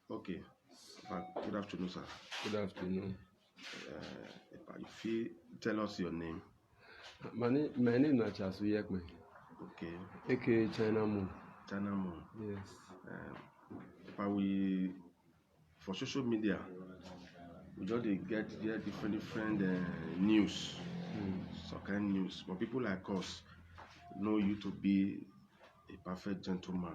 Okay. Good afternoon, sir. Good afternoon. If you tell us your name. My name is Chasu Yekme. Okay. aka China Moon. China Moon. Yes. We for social media, we just get different news, some kind of news. But people like us know you to be a perfect gentleman.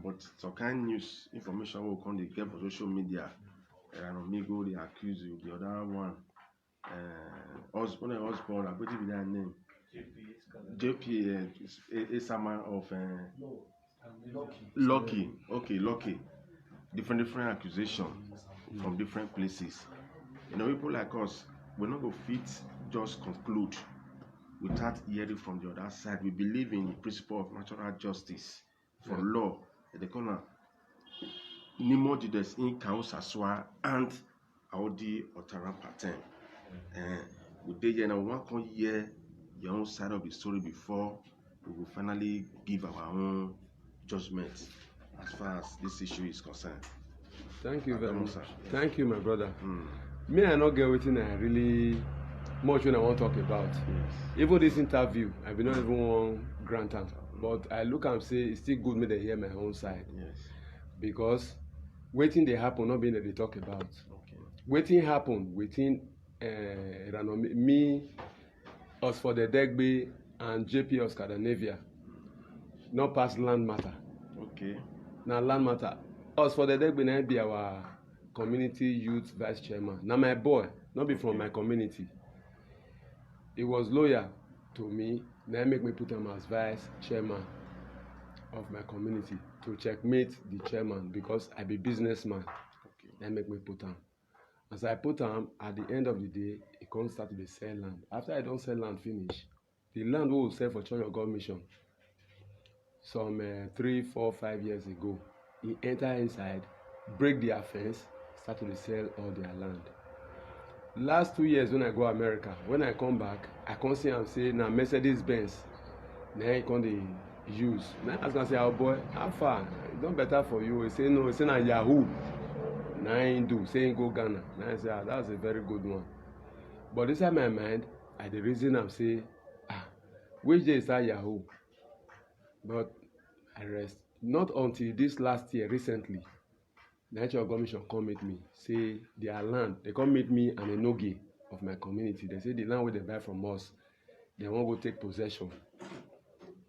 But some kind of news information will come they get for social media. Amigo they accuse you, the other one. Husband, I believe with that name. JP is someone of Lucky. Okay, Lucky. Different accusation from different places. People like us, we're not going to fit just conclude without hearing from the other side. We believe in the principle of natural justice for law. The corner Nimo Judas in Kausaswa and Audi Otara pattern. We did one year your own side of the story before we will finally give our own judgment as far as this issue is concerned. Thank you very much. Thank you, my brother. Me, I not get everything I really much when I want to talk about. Yes. Even this interview, I be not even one grant, but I look and say it's still good me to hear my own side. Yes. Because waiting they happen, not being that they talk about. Okay. Waiting happen within me, us for the Degbe and JP Oscadonavia, not past land matter. Okay. Now land matter. Us for the Degbe now be our community youth vice chairman. Now my boy, not be from my community. He was loyal to me. Now make me put him as vice chairman of my community to checkmate the chairman because I be businessman. Okay. Now make me put him. As I put him, at the end of the day, he can't start to sell land. After I don't sell land finish, the land we will sell for Church of God Mission some 3, 4, 5 years ago, he enter inside, break their fence, start to sell all their land. Last 2 years when I go America, when I come back, I can't see him say, now Mercedes Benz, now he can't use. Now I can say, oh boy, how far? It's not better for you. He say, no, he say, na Yahoo. Now he do, say, go Ghana. Now I say, that's a very good one. But inside my mind, I the reason I'm say, which day is that Yahoo? But I rest. Not until this last year, recently, the Nature Commission come meet me, say their land, they come meet me and a Nogi of my community. They say the land where they buy from us, they won't go take possession.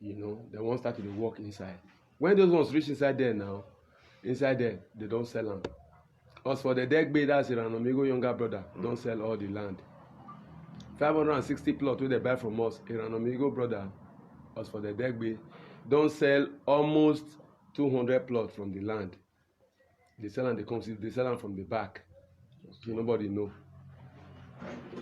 They won't start to work inside. When those ones reach inside there now, inside there, they don't sell land. As for the Degbe, that's Amigo younger brother, don't sell all the land. 560 plots where they buy from us, Amigo brother, as for the Degbe, don't sell almost 200 plots from the land. They sell and they sell them from the back. So nobody know.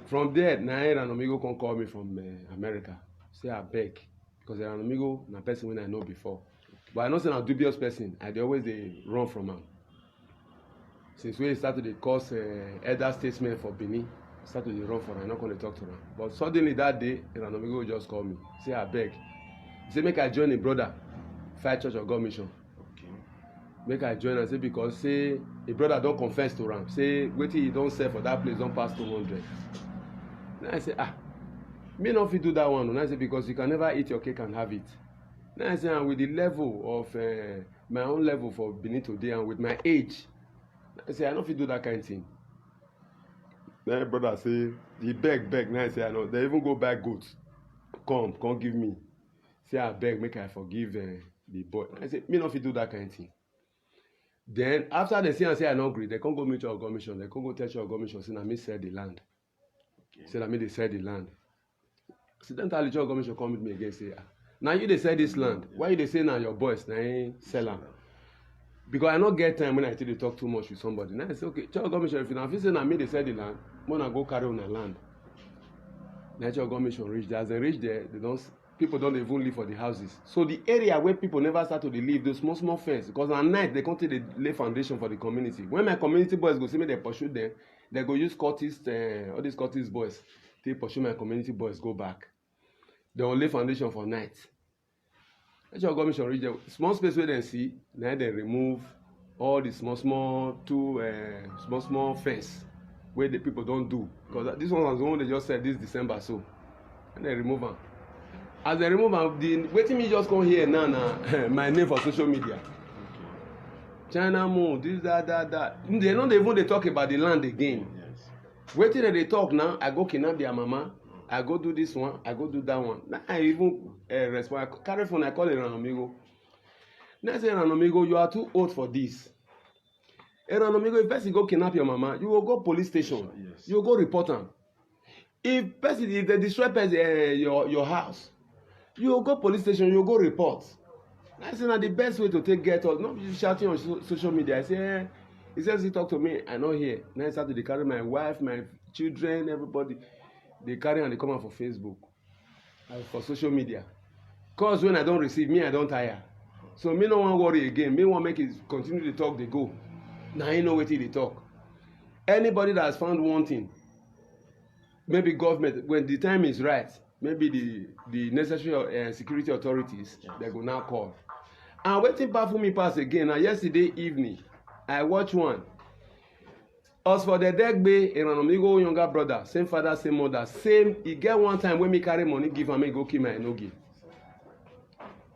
From there, Nair and Amigo can call me from America. Say I beg. Because Amigo na person when I know before. But I know say a dubious person. I always run from him. Since we started to cause elder statesman for Benin, started to run for him. I'm not going to talk to him. But suddenly that day, Amigo just called me. Say I beg. He say make I join a brother, fight Church of God Mission. Okay. Make I join and say because say a brother don't confess to him. Say wetin he don't sell for that place don't pass 200. Then I say me not fit do that one. And I say because you can never eat your cake and have it. Then I say with the level of my own level for Benin today and with my age, I say I don't fit do that kind of thing. Then brother say he beg. Now I say I know. They even go buy goats. Come give me. Say I beg make I forgive the boy. I say me not fit do that kind of thing. Then after they see and say I not agree, they can't go meet Church of God Mission. They can't go tell Church of God Mission say na me sell the land. Okay. Say na me they sell the land. Accidentally Church of God Mission come meet me again say now you they sell this land. Why you they say now your boys na ain't sell am? Because I not get time when I tell you talk too much with somebody. Now I say okay, Church of God Mission if you say na me they sell the land, wanna go carry on the land. Now Church of God Mission reach there. As they reach there, people don't even live for the houses. So the area where people never start to live, those small fence, because at night they continue to lay foundation for the community. When my community boys go see me, they pursue them, they go use cultists, all these cultist boys, they pursue my community boys, go back. They will lay foundation for night. Let your government reach the small space where they see, now they remove all the small fence wey the people don do, because this one was the one they just said this December, so and they remove am. As they remove am, the wetin me just come here now na my name for social media. China Moon, this, that. They no dey even dey talk about the land again. Yes. Wetin dem dey talk now, I go kidnap their mama, I go do this one, I go do that one. Now I even respond, I carry phone, I call Eranomigo. Now I say, Eranomigo, you are too old for this. Eranomigo, if person go kidnap your mama, you will go police station. Yes. You will go report am. If they destroy your house, you will go police station, you will go report. I say na the best way to take get us. Not be shouting on social media. I say, he says he talk to me, I not hear. Now I start to carry my wife, my children, everybody. They carry and they come out for Facebook, for social media. Cause when I don't receive, me I don't tire. So me no want worry again. Me want make it continue to talk. They go. Now I know wetin they talk. Anybody that has found one thing, maybe government, when the time is right, maybe the necessary security authorities, they go now call. And wetin baffle me pass again, na yesterday evening, I watch one. As for the Degbe, Eranomigo younger brother, same father, same mother, same, he get one time when me carry money, give am, me go kill my no give.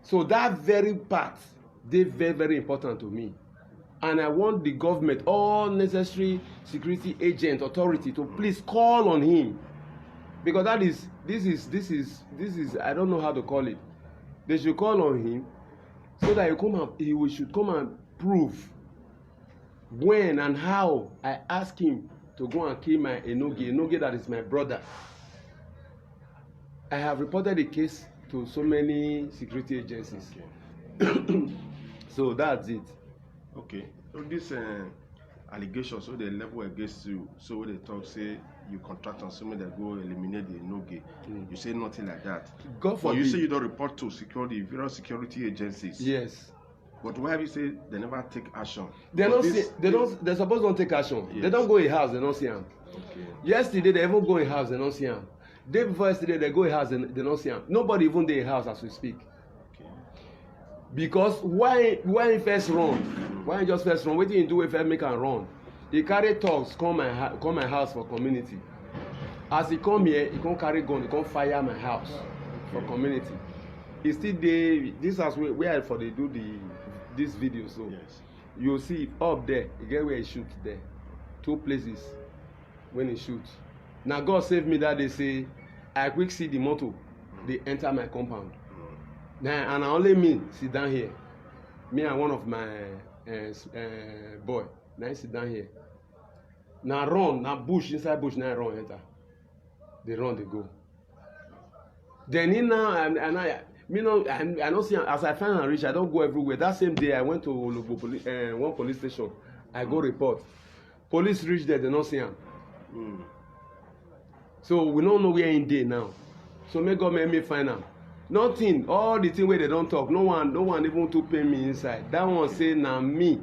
So that very part, they very, very important to me. And I want the government, all necessary security agent, authority to please call on him. Because this is, I don't know how to call it. They should call on him so that he should come and prove when and how I ask him to go and kill my Enoge that is my brother. I have reported the case to so many security agencies. Okay. So that's it. Okay. So this allegations, so they level against you, so they talk, say you contract on someone that go eliminate the Enoge. You say nothing like that. God forbid. But you say you don't report to various security agencies. Yes. But why have you say they never take action? They suppose don't take action. Yes. They don't go in house, they don't see him. Okay. Yesterday they even go in house, they don't see him. Day before yesterday they go in house, they don't see him. Nobody even dey in house as we speak. Okay. Because why he first run? Why he just first run? Wetin he do if I make am run? He carry thugs come my house for community. As he come here, he come carry gun, he come fire my house for community. He still dey this house where for they do this video, so Yes. you see up there, you get where he shoot there. 2 places when he shoot. Now God save me that they say I quick see the motor, they enter my compound. Now and only me sit down here. Me and one of my boy. Now sit down here. Now run, now bush inside bush, now run enter. They run, they go. Then in now I don't see as I find and reach, I don't go everywhere. That same day I went to Ologbo one police station. I go report. Police reach there, they don't see him. So we don't know where in day now. So may God make me find am. Nothing, all the thing where they don't talk, no one even to pay me inside. That one say na me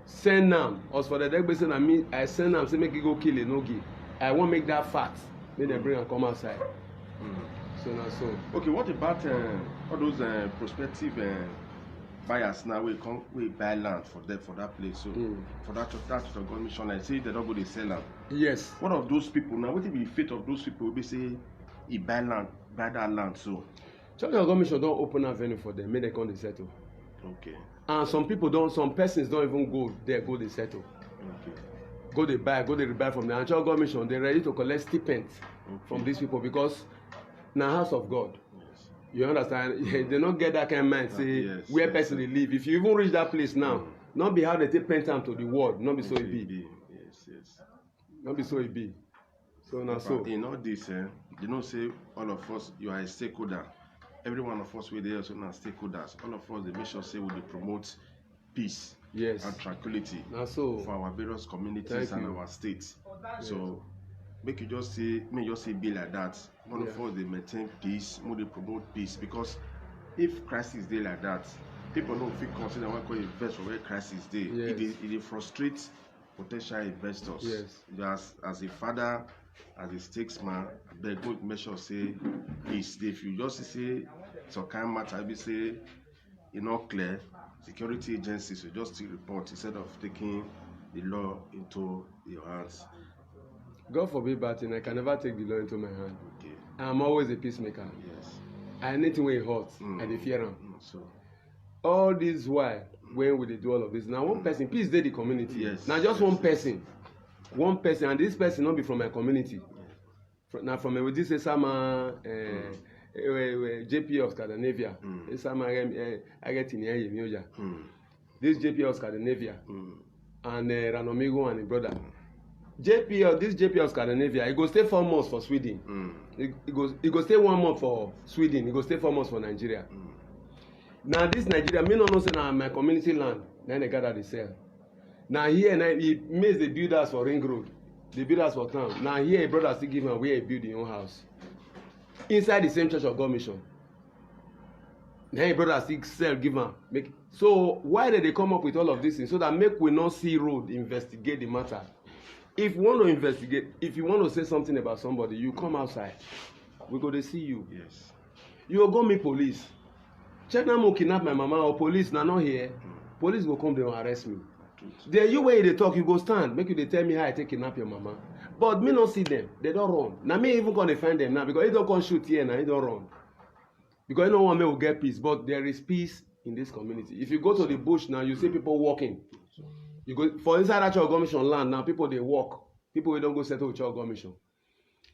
send am. As for the Degbe say na me, I send am say make he go kill Enoge. I won't make that fat. Make them bring am come outside. So now so. Okay, what about all those prospective buyers now we buy land for that place? So for that government mission, I say they don't go to sell land. Yes. What of those people now? What will be the fate of those people? We say he buy that land. So Church of God Mission don't open avenue for them, make them come to settle. okay. And some persons don't even go there, go they settle. Okay. Go they buy from the Church of God Mission. They're ready to collect stipends from these people because now house of God. Yes. You understand? They don't get that kind of mind. Say where yes, person they live. If you even reach that place now, not be how they take pen time to the world. Not be so it be. Yes. Not be so it be. So now so. In all this, you know, say all of us, you are a stakeholder. Every one of us, we there also now stakeholders. All of us, they make sure say we promote peace and tranquility for our various communities and our states. So make you just say, be like that. One of us, they maintain peace, more they promote peace, because if crisis dey like that, people don't feel confident when they invest for where crisis dey. It frustrates potential investors. Yes. As a father, as a statesman, they go make sure say peace. If you just say some kind of matter, be say not clear, security agencies will just still report instead of taking the law into your hands. God forbid, but I can never take the law into my hand. Okay. I'm always a peacemaker. Yes. Anything wey hot, I dey fear am. So. All this while when we dey do all of this, na one person peace dey the community. Yes. Na just one person, and this person no be from my community. Na from this Esama JP of Scandinavia. Esama Agetini Mioja. This JP of Scandinavia and Ranomigo and his brother. This JP of Scandinavia, he go stay 4 months for Sweden. He go stay 1 month for Sweden. He go stay 4 months for Nigeria. Now this Nigeria, me no know say na my community land. Then they gather they sell. Now here, he makes the builders for Ring Road, the builders for town. Now here, a brother still give him where he build his own house inside the same Church of God mission. Now a brother still sell, give him make. So why did they come up with all of this things? So that make we not see road investigate the matter. If you want to investigate, if you want to say something about somebody, you come outside. We go to see you. Yes. You go meet police. Check now, mo kidnap my mama or police na not here. Police go come, they will arrest me. Then you when they talk, you go stand, make you they tell me how I take kidnap your mama. But me not see them, they don't run. Now me even gonna find them now because they don't come shoot here now, they don't run. Because you know one may will get peace, but there is peace in this community. If you go to the bush now, you see people walking. You go for inside that Church of God mission land now, people they walk. People we don't go settle with Church of God mission.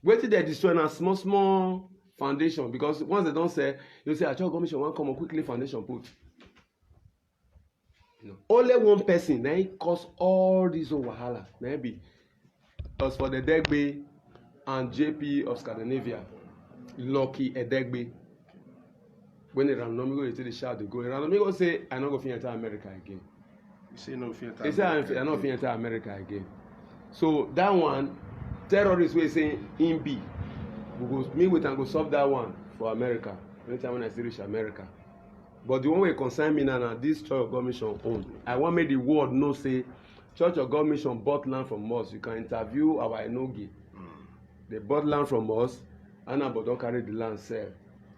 Wait till they destroy a small foundation because once they don't say, you say a Church of God mission won't come on quickly foundation put. No. Only one person now cause all this wahala. Now be as for the Degbe and JP of Scandinavia, Lucky Edegbe. When the Ranomigo they shout they go. Ranomigo say I not go fit enter America again. You say no fit enter. He say I not fit enter America again. So that one, terrorists will say in B. We go me with and go solve that one for America. Anytime when I still reach America. But the one way concern me now, this Church of God mission own. I want make the world know say Church of God mission bought land from us. You can interview our Enogi. They bought land from us, and but don't carry the land sell.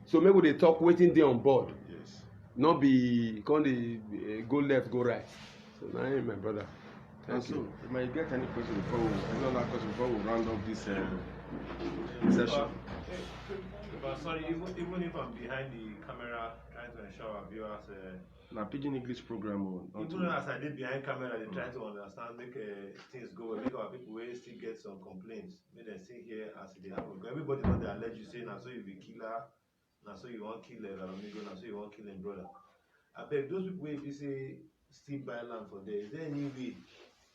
So maybe they talk waiting there on board. Yes. Not be can they go left, go right. So now my brother. Thank you. You might get any question before we round up this session. But sorry, even if I'm behind the camera trying to ensure our viewers. Now, Pidgin English program. Even as I did behind camera, they try to understand, make things go well, make our people still get some complaints. Make them see here as they happen. Because everybody know they allege you say, now so you be killer, now so you want kill amigo, now so you want kill him brother. I beg those people if you say still buy land for there, is there any way?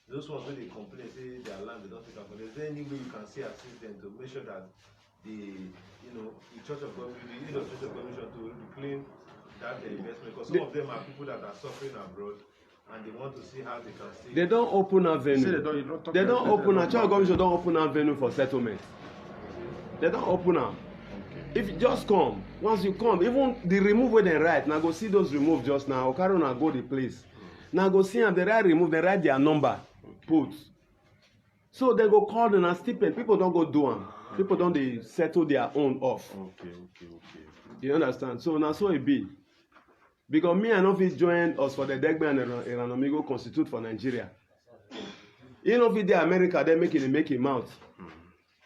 Those ones when they complain, say their land, they don't take up for there. Is there any way you can see assist them to make sure that the Church of God, Church of God mission to reclaim that investment? Because some of them are people that are suffering abroad and they want to see how they can see. They don't open a venue. They don't open a Church of God mission don't open a venue for settlement. They don't open them. Okay. If you just come, once you come, even the remove where they write, now go see those remove just now. Or carry on go the place. Now go see them, they write remove, they write their number, put. So they go call them and stipend. People don't go do them. People don't they settle their own off. Okay. You understand? So now so it be. Because me and Office join us for the Degbe and Ranomigo constitute for Nigeria. You know if they America, they make it mouth.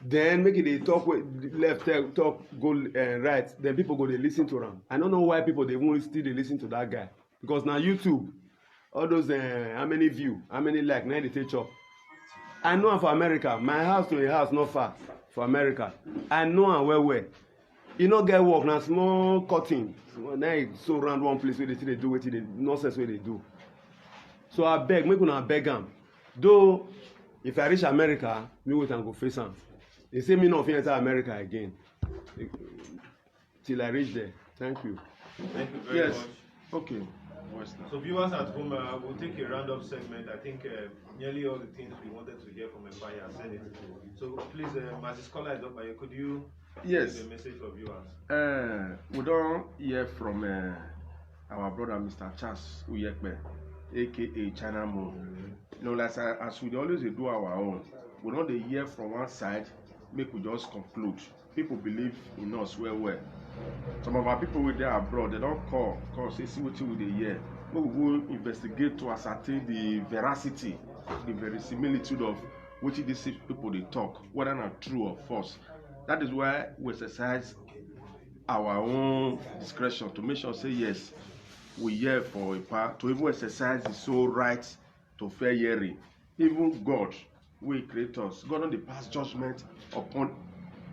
Then make it they talk left, talk go right. Then people go they listen to them. I don't know why people they won't still they listen to that guy. Because now YouTube, all those how many view, how many like, now they take up. I know for America, my house to a house not far for America. I know am well. You no get work na small cutting. Now it's so round one place where they do what they nonsense where they do. So I beg, make una beg am. Though if I reach America, me wait and go face am. They say me not fit enter America again. Till I reach there. Thank you. Thank you very much. Okay. So viewers at home, we'll take a roundup segment. I think nearly all the things we wanted to hear from Empire said it. So please, as the scholar is up, could you give a message for viewers? We don't hear from our brother Mr. Charles Uyekbe, aka China Moon. You know, like as we always do our own, we don't hear from one side, make we just conclude. People believe in us well. Some of our people with there abroad, they don't call, say see what we dey hear. we will investigate to ascertain the veracity, the verisimilitude of which these people they talk, whether not true or false. That is why we exercise our own discretion to make sure say yes, we hear for a part to even exercise the sole right to fair hearing. Even God, we create us, God on the pass judgment upon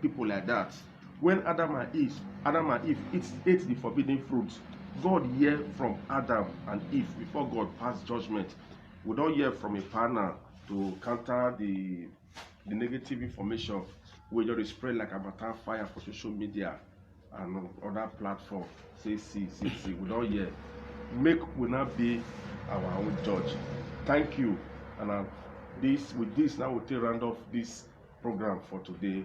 people like that. When Adam and Eve ate the forbidden fruit, God hear from Adam and Eve before God passed judgment. We don't hear from a partner to counter the negative information wey just spread like a fire for social media and other platforms. Say see, we don't hear. Make we not be our own judge. Thank you. And with this now we'll take round off this program for today.